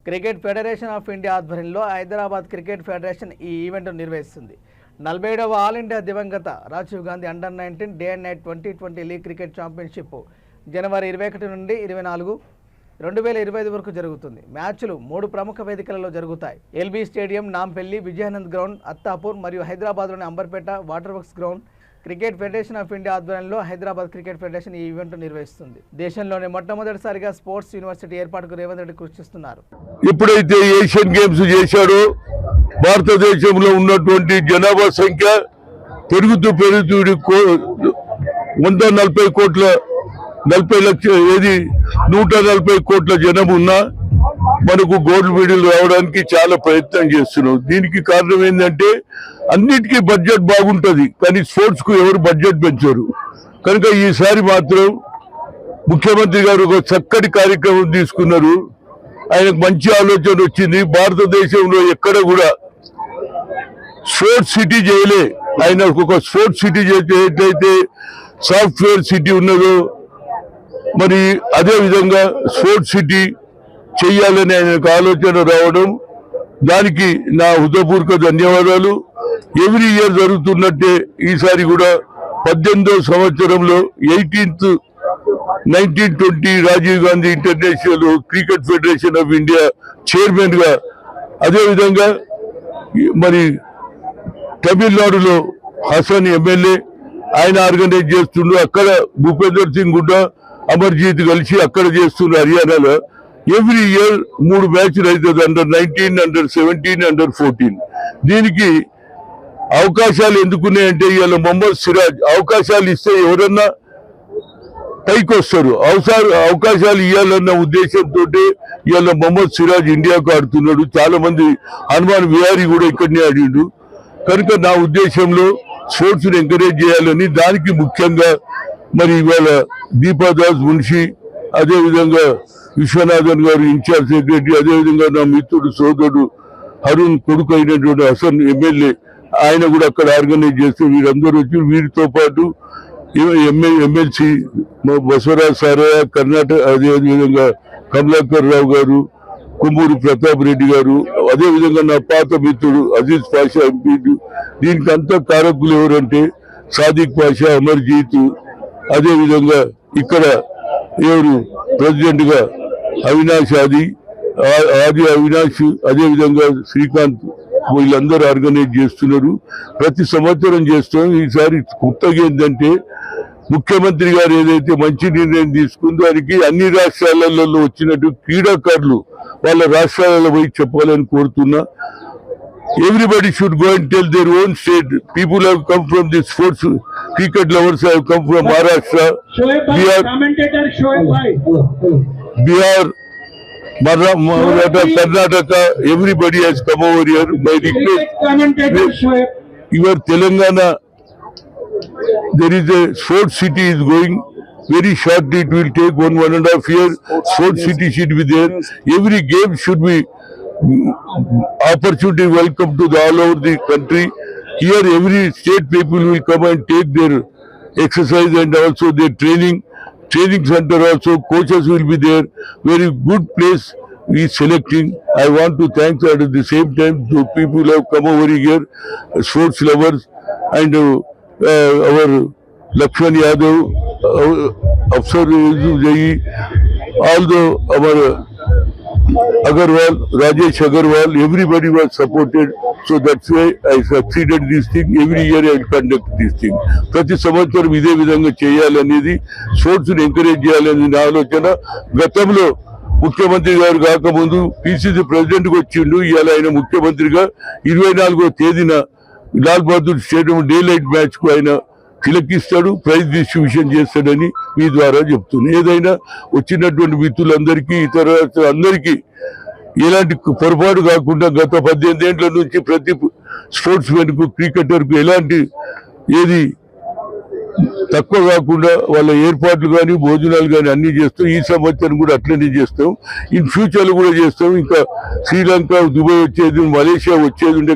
Cricket federation of India ఆధ్వర్యంలో Hyderabad cricket federation ఈ event నిర్వహిస్తుంది. 47వ ఆల్ ఇండియా దివంగత Rajiv Gandhi under nineteen day and night 2020 league cricket championship జనవరి 21 నుండి 24, 2025 వరకు జరుగుతుంది. మ్యాచ్లు 3 ప్రముఖ వేదికలలో జరుగుతాయి. LB stadium, Nampally, Vijayanand ground, Attapur మరియు హైదరాబాద్లోని Amberpet water works ground. Cricket federation of India ఆధ్వర్యంలో హైదరాబాద్ క్రికెట్ ఫెడరేషన్ ఈ ఈవెంట్ నిర్వహిస్తుంది. దేశంలోనే మొట్టమొదటిసారిగా స్పోర్ట్స్ యూనివర్సిటీ ఏర్పాటుకు రేవంత్ రెడ్డి కృషి చేస్తున్నారు. ఎప్పుడైతే ఏషియన్ గేమ్స్ చేశాడో భారతదేశంలో ఉన్నటువంటి జనాభా సంఖ్య పెరుగుతూ 140 కోట్ల 40 లక్షల 140 కోట్ల జనం ఉన్నా మనకు గోల్డ్ మెడల్ రావడానికి చాలా ప్రయత్నం చేస్తున్నాం. దీనికి కారణం ఏంటంటే అన్నిటికీ బడ్జెట్ బాగుంటది, కానీ స్పోర్ట్స్ కు ఎవరు బడ్జెట్ పెంచారు. కనుక ఈసారి మాత్రం ముఖ్యమంత్రి గారు ఒక చక్కటి కార్యక్రమం తీసుకున్నారు. ఆయనకు మంచి ఆలోచన వచ్చింది. భారతదేశంలో ఎక్కడ కూడా స్పోర్ట్స్ సిటీ చేయలే. ఆయన ఒక స్పోర్ట్స్ సిటీ చేసేటైతే సాఫ్ట్వేర్ సిటీ ఉన్నదో మరి అదే విధంగా స్పోర్ట్స్ సిటీ చెయ్యాలని ఆయనకు ఆలోచన రావడం, దానికి నా హృదయపూర్వక ధన్యవాదాలు. ఎవ్రీ ఇయర్ జరుగుతున్నట్టే ఈసారి కూడా 18వ సంవత్సరంలో 1920 Rajiv Gandhi international cricket federation of India chairman గా, అదేవిధంగా మరి తమిళనాడులో హసన్ ఎమ్మెల్యే ఆయన ఆర్గనైజ్ చేస్తుండ్రు. అక్కడ భూపేందర్ సింగ్ గుడ్డా, అమర్జీత్ కలిసి అక్కడ చేస్తున్నారు హర్యానాలో. ఎవ్రీ ఇయర్ 3 మ్యాచ్లు అవుతుంది, అండర్-19, అండర్-17, అండర్-14. దీనికి అవకాశాలు ఎందుకున్నాయంటే ఇవాళ మొహమ్మద్ సిరాజ్ అవకాశాలు ఇస్తే ఎవరన్నా పైకి వస్తారు. అవకాశాలు ఇవ్వాలన్న ఉద్దేశంతో ఇవాళ మొహమ్మద్ సిరాజ్ ఇండియాకు ఆడుతున్నాడు. చాలా మంది హనుమాన్ విహారీ కూడా ఇక్కడనే ఆడిండు. కనుక నా ఉద్దేశంలో స్పోర్ట్స్ ని ఎంకరేజ్ చేయాలని, దానికి ముఖ్యంగా మరి ఇవాళ దీపాదాస్ మున్షి, అదేవిధంగా విశ్వనాథన్ గారు ఇన్ఛార్జ్ సెక్రటరీ, అదేవిధంగా నా మిత్రుడు సోదరుడు అరుణ్ కొడుకు అయినటువంటి హసన్ ఎమ్మెల్యే, ఆయన కూడా అక్కడ ఆర్గనైజ్ చేస్తే వీరందరూ వచ్చి, వీరితో పాటు ఎమ్మెల్సీ బసవరాజ్ సారయ్య, కర్ణాటక, అదేవిధంగా కమలాకర్ రావు గారు, కొమ్మూరు ప్రతాప్ రెడ్డి గారు, అదేవిధంగా నా పాత మిత్రుడు అజీజ్ పాషా ఎంపీ. దీనికి అంతా కారకులు ఎవరంటే సాదిక్ పాషా, అమర్జీత్, అదేవిధంగా ఇక్కడ ఎవరు ప్రెసిడెంట్ గా అవినాష్, ఆది అవినాష్, అదేవిధంగా శ్రీకాంత్, వీళ్ళందరూ ఆర్గనైజ్ చేస్తున్నారు. ప్రతి సంవత్సరం చేస్తాం. ఈసారి కొత్తగా ఏంటంటే ముఖ్యమంత్రి గారు ఏదైతే మంచి నిర్ణయం తీసుకుందో దానికి అన్ని రాష్ట్రాలలో వచ్చినట్టు క్రీడాకారులు వాళ్ళ రాష్ట్రాలలో పోయి చెప్పాలని కోరుతున్నా. Everybody should go and tell their own state. People have come from the sports, cricket lovers have come from Maharashtra, Bihar, Karnataka. Everybody has come over here. By request, your Telangana, there is a sports city is going. Very shortly, it will take 1.5 years. Sports city should be there. Every game should be opportunity welcome to all over the country. Here every state people will come and take their exercise and also their training center also. Coaches will be there. Very good place we selecting. I want to thank at the same time to people who have come over here, sports lovers, and our Lakshman Yadav, Afsar Jai, although our Agarwal, Rajesh Agarwal, everybody was supported. So that's why I succeeded this thing. Every year I will conduct this thing. ప్రతి సంవత్సరం ఇదే విధంగా చేయాలనేది, sports ని encourage చేయాలనేది నా ఆలోచన. గతంలో ముఖ్యమంత్రి గారు కాకముందు పిసిసి ప్రెసిడెంట్ గా వచ్చిండు. ఇవాళ ఆయన ముఖ్యమంత్రిగా 24వ తేదీన Lal Bahadur stadium day light match కు ఆయన తిలకిస్తాడు, ప్రైజ్ డిస్ట్రిబ్యూషన్ చేస్తాడని మీ ద్వారా చెప్తున్నాను. ఏదైనా వచ్చినటువంటి మిత్రులందరికీ, ఇతర అందరికీ ఎలాంటి పొరపాటు కాకుండా గత 18 ఏళ్ల నుంచి ప్రతి స్పోర్ట్స్ మెన్ కు, క్రికెటర్ కు ఎలాంటి ఏది తక్కువ కాకుండా వాళ్ళ ఏర్పాట్లు కానీ భోజనాలు కానీ అన్ని చేస్తాం. ఈ సంవత్సరం కూడా అట్లనే చేస్తాం. ఇన్ ఫ్యూచర్ లో కూడా చేస్తాం. ఇంకా శ్రీలంక, దుబాయ్ వచ్చేది, మలేషియా వచ్చేది ఉండే